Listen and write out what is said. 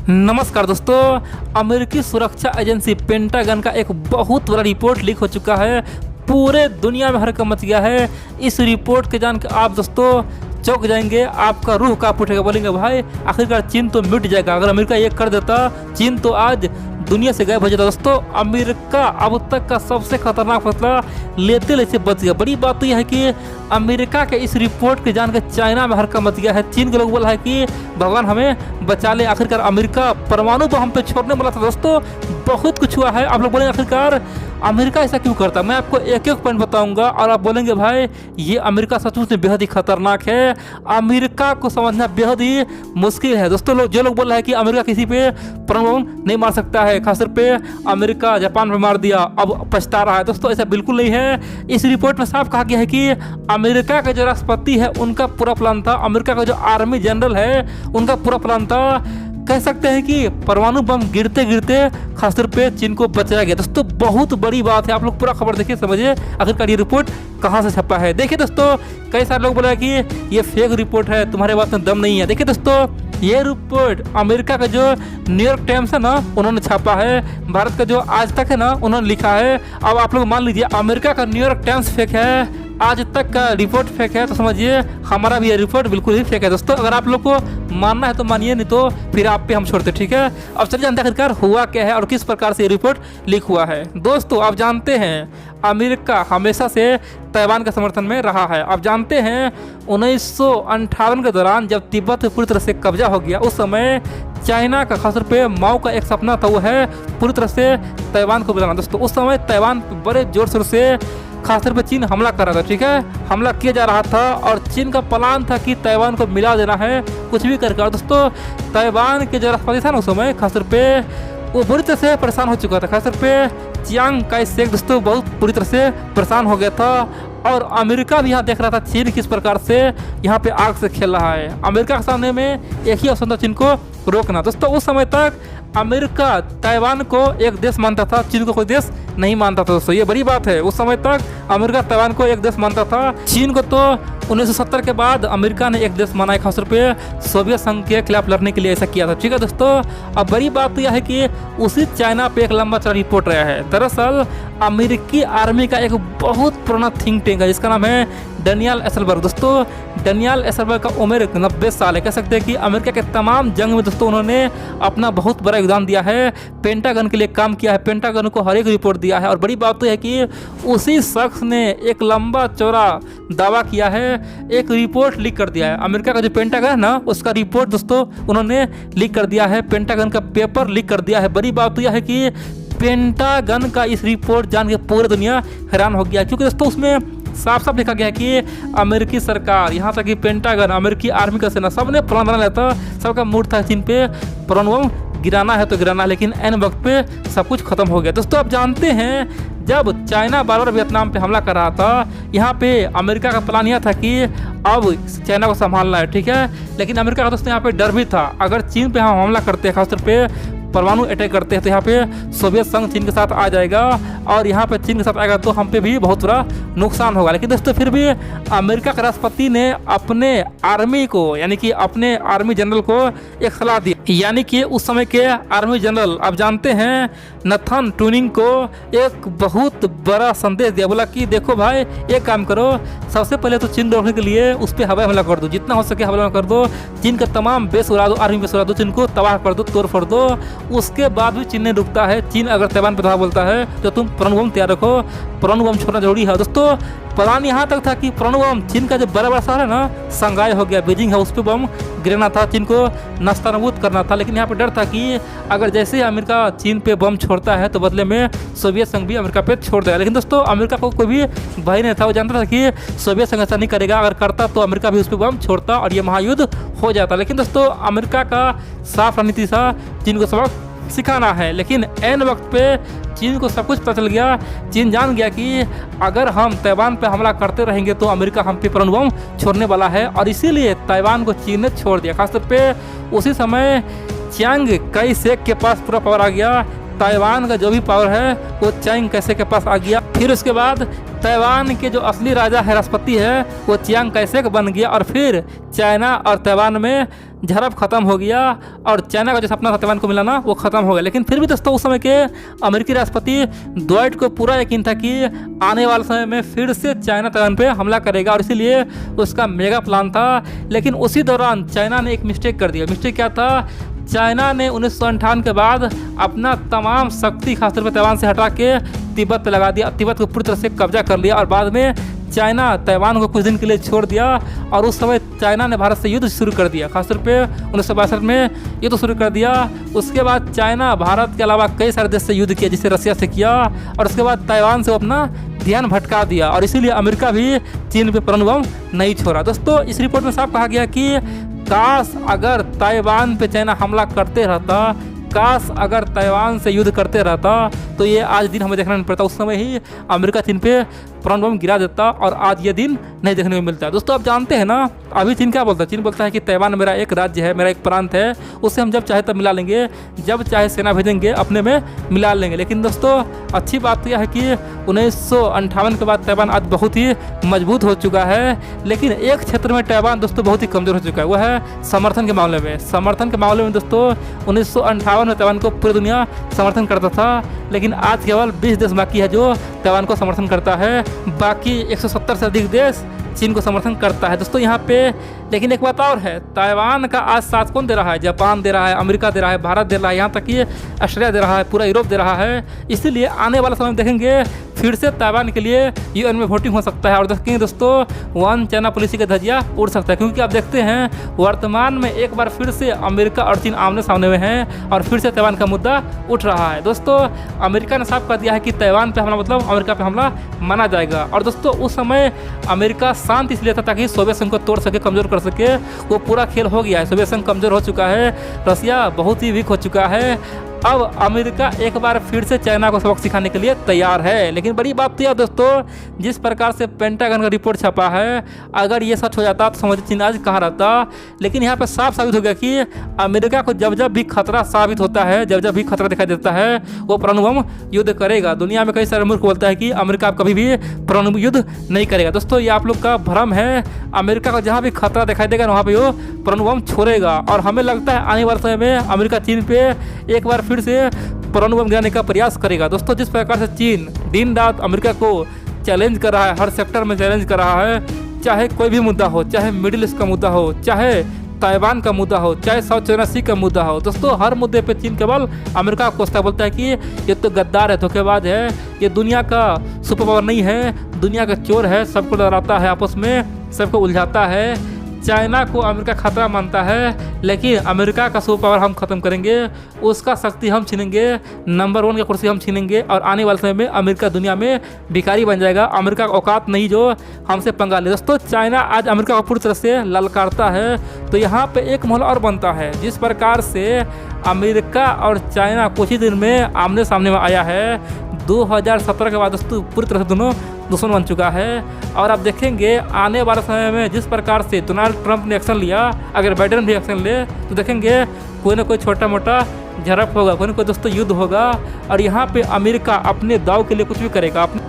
नमस्कार दोस्तों। अमेरिकी सुरक्षा एजेंसी पेंटागन का एक बहुत बड़ा रिपोर्ट लीक हो चुका है। पूरे दुनिया में हड़कंप मच गया है। इस रिपोर्ट के जान के आप दोस्तों चौंक जाएंगे, आपका रूह कांप उठेगा, बोलेंगे भाई आखिरकार चीन तो मिट जाएगा। अगर अमेरिका ये कर देता चीन तो आज दुनिया से गायब हो जाता। दोस्तों अमेरिका अब तक का सबसे खतरनाक फैसला लेते लेते बच गया। बड़ी बात तो यह है कि अमेरिका के इस रिपोर्ट के जान के चाइना में हड़कंप मच गया है। चीन के लोग बोला है कि भगवान हमें बचा ले। आखिरकार अमेरिका परमाणु बम हम पे छोड़ने वाला था। दोस्तों बहुत कुछ हुआ है। आप लोग बोलेंगे आखिरकार अमेरिका ऐसा क्यों करता। मैं आपको एक एक पॉइंट बताऊंगा और आप बोलेंगे भाई ये अमेरिका सचमुच में बेहद ही खतरनाक है। अमेरिका को समझना बेहद ही मुश्किल है। दोस्तों जो लोग बोल रहे हैं कि अमेरिका किसी पे परमाणु बम नहीं मार सकता है, खासतौर पे अमेरिका जापान पे मार दिया अब पछता रहा है। दोस्तों ऐसा बिल्कुल नहीं है। इस रिपोर्ट में साफ कहा गया है कि अमेरिका का जो राष्ट्रपति है उनका पूरा प्लान था, अमेरिका का जो आर्मी जनरल है उनका पूरा प्लान था। कह सकते हैं कि परमाणु बम गिरते गिरते खासतौर पे चीन को बचाया गया। दोस्तों बहुत बड़ी बात है। आप लोग पूरा खबर देखिए, समझिए आखिरकार ये रिपोर्ट कहाँ से छपा है। देखिए दोस्तों कई सारे लोग बोले कि ये फेक रिपोर्ट है, तुम्हारे बात में दम नहीं है। देखिए दोस्तों ये रिपोर्ट अमेरिका का जो न्यूयॉर्क टाइम्स है ना उन्होंने छापा है। भारत का जो आज तक है ना उन्होंने लिखा है। अब आप लोग मान लीजिए अमेरिका का न्यूयॉर्क टाइम्स फेक है, आज तक का रिपोर्ट फेक है, तो समझिए हमारा भी ये रिपोर्ट बिल्कुल ही फेक है। दोस्तों अगर आप लोग को मानना है तो मानिए, नहीं तो फिर आप पे हम छोड़ते। ठीक है, अब चलिए जानते हैं आखिरकार हुआ क्या है और किस प्रकार से ये रिपोर्ट लीक हुआ है। दोस्तों आप जानते हैं अमेरिका हमेशा से ताइवान के समर्थन में रहा है। आप जानते हैं 1958 के दौरान जब तिब्बत पे पूरी तरह से कब्जा हो गया, उस समय चाइना का खासतौर पे माओ का एक सपना था, वो है पूरी तरह से ताइवान को बुलाना। दोस्तों उस समय ताइवान बड़े जोर शोर से खासतौर पे चीन हमला कर रहा था। ठीक है, हमला किया जा रहा था और चीन का प्लान था कि ताइवान को मिला देना है कुछ भी करके। और दोस्तों ताइवान के जो राष्ट्रपति था ना उस समय खासतौर पे वो बुरी तरह से परेशान हो चुका था। खासतौर पे चियांग काई शेक दोस्तों बहुत बुरी तरह से परेशान हो गया था और अमेरिका भी यहाँ देख रहा था चीन किस प्रकार से यहाँ पे आग से खेल रहा है। अमेरिका के सामने में एक ही ऑप्शन था, चीन को रोकना। दोस्तों उस समय तक अमेरिका ताइवान को एक देश मानता था, चीन को कोई देश नहीं मानता था। दोस्तों ये बड़ी बात है। उस समय तक अमेरिका ताइवान को एक देश मानता था, चीन को तो 1970 के बाद अमेरिका ने एक देश माना है, खासतौर पे सोवियत संघ के खिलाफ लड़ने के लिए ऐसा किया था। ठीक है दोस्तों, अब बड़ी बात तो यह है कि उसी चाइना पे एक लंबा चौड़ा रिपोर्ट रहा है। दरअसल अमेरिकी आर्मी का एक बहुत पुराना थिंक टैंक है जिसका नाम है डेनियल एसेलबर्ग। दोस्तों डेनियल एसेलबर्ग का उम्र 90 साल है। कह सकते हैं कि अमेरिका के तमाम जंग में दोस्तों उन्होंने अपना बहुत बड़ा योगदान दिया है, पेंटागन के लिए काम किया है, पेंटागन को हर एक रिपोर्ट दिया है। और बड़ी बात तो है कि उसी शख्स ने एक लंबा चौड़ा दावा किया है, एक रिपोर्ट लीक कर दिया है। अमेरिका का जो पेंटागन है ना उसका रिपोर्ट दोस्तों उन्होंने लीक कर दिया है, पेंटागन का पेपर लीक कर दिया है। बड़ी बात तो यह है कि पेंटागन का इस रिपोर्ट जान के पूरी दुनिया हैरान हो गया, क्योंकि दोस्तों उसमें साफ साफ लिखा गया है कि अमेरिकी सरकार यहाँ तक कि पेंटागन, अमेरिकी आर्मी का सेना सबने प्लान बना लिया था। सबका मूड था चीन पे परमाणु बम गिराना है तो गिराना, लेकिन एन वक्त पे सब कुछ खत्म हो गया। दोस्तों आप जानते हैं जब चाइना बार बार वियतनाम पे हमला कर रहा था, यहाँ पे अमेरिका का प्लान यह था कि अब चाइना को संभालना है। ठीक है, लेकिन अमेरिका का दोस्तों यहाँ पे डर भी था, अगर चीन पे हम हमला करते हैं, खासतौर पे परमाणु अटैक करते हैं, तो यहाँ पे सोवियत संघ चीन के साथ आ जाएगा और यहाँ पे चीन के साथ आएगा तो हम पे भी बहुत बड़ा नुकसान होगा। लेकिन दोस्तों फिर भी अमेरिका के राष्ट्रपति ने अपने आर्मी को यानी कि अपने आर्मी जनरल को एक सलाह दी, यानी कि उस समय के आर्मी जनरल आप जानते हैं नथन टूनिंग को एक बहुत बड़ा संदेश दिया। बोला कि देखो भाई एक काम करो, सबसे पहले तो चीन रोकने के लिए उस पर हवाई हमला कर दो, जितना हो सके हवाई हमला कर दो, चीन का तमाम बेस उड़ा दो, आर्मी बेस उड़ा दो, चीन को तबाह कर दो, तोड़ फोड़ दो। उसके बाद भी चीन नहीं रुकता है। चीन अगर ताइवान पे धावा बोलता है तो तुम परमाणु बम तैयार रखो, परमाणु बम छोड़ना जरूरी है। दोस्तों प्लान यहाँ तक था कि परमाणु बम चीन का जो बड़ा बड़ा शहर है ना शंघाई हो गया, बीजिंग है, उस पर बम गिराना था, चीन को नस्तानाबूद करना था। लेकिन यहाँ पे डर था कि अगर जैसे अमेरिका चीन पे बम छोड़ता है तो बदले में सोवियत संघ भी अमेरिका पे छोड़ देगा। लेकिन दोस्तों अमेरिका को कोई भी भय नहीं था, वो जानता था कि सोवियत संघ ऐसा नहीं करेगा, अगर करता तो अमेरिका भी उस पर बम छोड़ता और ये महायुद्ध हो जाता। लेकिन दोस्तों अमेरिका का साफ रणनीति था चीन को सबक सिखाना है, लेकिन एन वक्त पे चीन को सब कुछ पता चल गया। चीन जान गया कि अगर हम ताइवान पे हमला करते रहेंगे तो अमेरिका हम पे परमाणु बम छोड़ने वाला है, और इसीलिए ताइवान को चीन ने छोड़ दिया। खासतौर पे उसी समय चियांग काई शेक के पास पूरा पावर आ गया, ताइवान का जो भी पावर है वो चियांग काई शेक के पास आ गया। फिर उसके बाद ताइवान के जो असली राजा है, राष्ट्रपति है, वो चियांग काई शेक बन गया और फिर चाइना और ताइवान में झड़प खत्म हो गया और चाइना का जो सपना था ताइवान को मिलाना वो खत्म हो गया। लेकिन फिर भी दोस्तों उस समय के अमेरिकी राष्ट्रपति द्वाइट को पूरा यकीन था कि आने वाले समय में फिर से चाइना ताइवान पे हमला करेगा और इसीलिए उसका मेगा प्लान था। लेकिन उसी दौरान चाइना ने एक मिस्टेक कर दिया। मिस्टेक क्या था? चाइना ने 1958 के बाद अपना तमाम शक्ति खासतौर पर ताइवान से हटा के तिब्बत पे लगा दिया, तिब्बत को पूरी तरह से कब्जा कर लिया और बाद में चाइना ताइवान को कुछ दिन के लिए छोड़ दिया। और उस समय चाइना ने भारत से युद्ध शुरू कर दिया, खासतौर पे 1962 में युद्ध शुरू कर दिया। उसके बाद चाइना भारत के अलावा कई सारे देश से युद्ध किया, जिसे रसिया से किया, और उसके बाद ताइवान से अपना ध्यान भटका दिया और इसीलिए अमेरिका भी चीन पे परमाणु बम नहीं छोड़ा। दोस्तों इस रिपोर्ट में साफ कहा गया कि काश अगर ताइवान पे चाइना हमला करते रहता, काश अगर ताइवान से युद्ध करते रहता तो ये आज दिन हमें देखना नहीं पड़ता। उस समय ही अमेरिका चीन पे परमाणु बम गिरा देता और आज ये दिन नहीं देखने को मिलता। दोस्तों आप जानते हैं ना अभी चीन क्या बोलता है? चीन बोलता है कि ताइवान मेरा एक राज्य है, मेरा एक प्रांत है, उससे हम जब चाहे तब मिला लेंगे, जब चाहे सेना भेजेंगे अपने में मिला लेंगे। लेकिन दोस्तों अच्छी बात तो यह है कि 1958 के बाद ताइवान आज बहुत ही मजबूत हो चुका है। लेकिन एक क्षेत्र में ताइवान दोस्तों बहुत ही कमज़ोर हो चुका है, वो है समर्थन के मामले में। समर्थन के मामले में दोस्तों 1958 में ताइवान को पूरी दुनिया समर्थन करता था, लेकिन आज केवल 20 देश बाकी है जो ताइवान को समर्थन करता है, बाकी 170 से अधिक देश चीन को समर्थन करता है। दोस्तों यहाँ पे लेकिन एक बात और है, ताइवान का आज साथ कौन दे रहा है? जापान दे रहा है, अमेरिका दे रहा है, भारत दे रहा है, यहाँ तक कि ऑस्ट्रेलिया दे रहा है, पूरा यूरोप दे रहा है। इसीलिए आने वाला समय में देखेंगे फिर से ताइवान के लिए यूएन में वोटिंग हो सकता है और देखेंगे दोस्तों वन चाइना पॉलिसी का धज्जिया उड़ सकता है। क्योंकि आप देखते हैं वर्तमान में एक बार फिर से अमेरिका और चीन आमने सामने में हैं और फिर से ताइवान का मुद्दा उठ रहा है। दोस्तों अमेरिका ने साफ कर दिया है कि ताइवान पे हमला मतलब अमेरिका पे हमला माना जाएगा। और दोस्तों उस समय अमेरिका शांत इसलिए था ताकि सोवियत संघ को तोड़ सके, कमज़ोर कर सके। वो पूरा खेल हो गया है, सोवियत संघ कमज़ोर हो चुका है, रसिया बहुत ही वीक हो चुका है। अब अमेरिका एक बार फिर से चाइना को सबक सिखाने के लिए तैयार है। लेकिन बड़ी बात तो यह दोस्तों जिस प्रकार से पेंटागन का रिपोर्ट छपा है, अगर ये सच हो जाता तो समझ चीन आज कहाँ रहता। लेकिन यहाँ पे साफ साबित हो गया कि अमेरिका को जब जब भी खतरा साबित होता है, जब जब भी खतरा दिखाई देता है, वो परमाणु बम युद्ध करेगा। दुनिया में कई सारे मुल्क बोलता है कि अमेरिका कभी भी परमाणु युद्ध नहीं करेगा। दोस्तों ये आप लोग का भ्रम है। अमेरिका को जहाँ भी खतरा दिखाई देगा वहाँ पे वो परमाणु बम छोड़ेगा और हमें लगता है आने वाले समय में अमेरिका चीन पे एक बार फिर से परमाणु बम गिराने का प्रयास करेगा। दोस्तों जिस प्रकार से चीन दिन रात अमेरिका को चैलेंज कर रहा है, हर सेक्टर में चैलेंज कर रहा है, चाहे कोई भी मुद्दा हो, चाहे मिडिल ईस्ट का मुद्दा हो, चाहे ताइवान का मुद्दा हो, चाहे साउथ चाइना सी का मुद्दा हो, दोस्तों हर मुद्दे पे चीन केवल अमेरिका को कोसता बोलता है कि ये तो गद्दार है, धोखेबाज है, ये दुनिया का सुपर पावर नहीं है, दुनिया का चोर है, सबको लड़ाता है, आपस में सबको उलझाता है। चाइना को अमेरिका खतरा मानता है, लेकिन अमेरिका का सुपर पावर हम खत्म करेंगे, उसका शक्ति हम छीनेंगे, नंबर 1 की कुर्सी हम छीनेंगे और आने वाले समय में अमेरिका दुनिया में भिखारी बन जाएगा। अमेरिका का औकात नहीं जो हमसे पंगा ले। दोस्तों चाइना आज अमेरिका को पूरी तरह से ललकारता है। तो यहाँ पे एक माहौल और बनता है, जिस प्रकार से अमेरिका और चाइना कुछ ही दिन में आमने सामने में आया है। 2017 के बाद दोस्तों पूरी तरह से दोनों दुश्मन बन चुका है। और आप देखेंगे आने वाले समय में जिस प्रकार से डोनाल्ड ट्रंप ने एक्शन लिया, अगर बाइडेन भी एक्शन ले तो देखेंगे कोई ना कोई छोटा मोटा झड़प होगा, कोई ना कोई दोस्तों युद्ध होगा और यहाँ पे अमेरिका अपने दाव के लिए कुछ भी करेगा।